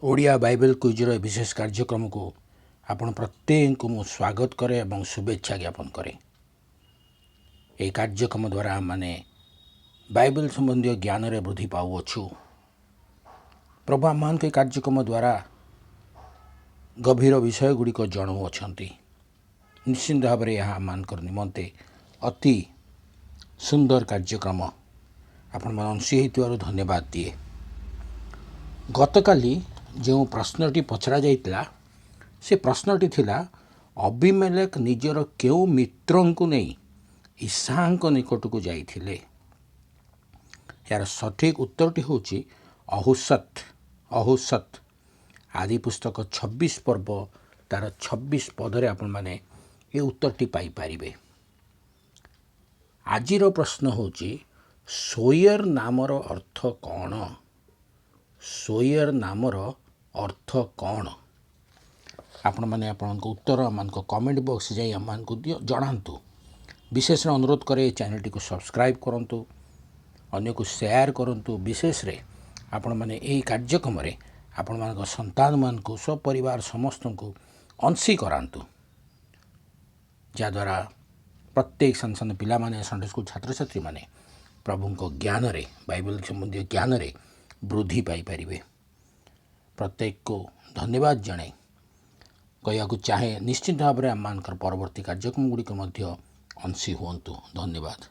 Odia Bible quizzer विशेष कार्यक्रम को आपण प्रत्येक को मु स्वागत करे एवं शुभेच्छा ज्ञापन करे। ये कार्यक्रम द्वारा माने बाइबल संबंधी ज्ञान रे वृद्धि पाउछु। प्रभु आम के कार्यक्रम द्वारा गभीर विषय गुड़िक जणाऊ अछंती। निश्चिंत भाव में यह आमर निमंते अति सुंदर कार्यक्रम आपण मन अंशी होइतिबारु धन्यवाद दिए। गतकाली जो प्रश्नटी पचरा जाइतिला से प्रश्नटी थिला अबिमेलेक निजर केउ मित्रं को नहीं ईसाक निकट को जाइथिले। यार सठिक उत्तरटी होची अहुसत आदि पुस्तक 26 पर्व तार 26 पदरे आपण माने ये उत्तरटी पाई पारिबे। आजिर प्रश्न होची सोयर नामर अर्थ कौन? सोयर नामर अर्थ कौन? आपण माने आपण उत्तर आम कमेंट बॉक्स जाई आम जनातु। विशेष अनुरोध करे चैनल टी को सब्सक्राइब करंतु, अन्य को शेयर करंतु। विशेष रे आपण माने एही कार्यक्रम रे आपण मान संतान मान को सपरिवार समस्त को अंशी करांतु, जद्वारा प्रत्येक सान पिला माने संडे स्कूल छात्र छात्री माने प्रभु को ज्ञान रे बाइबल संबंधी ज्ञान रे वृद्धि पाई परिबे। प्रत्येक को धन्यवाद जणे कहया चाहे। निश्चित भाव में आम परवर्ती कार्यक्रम गुड़िक अंशी हुंतु। धन्यवाद।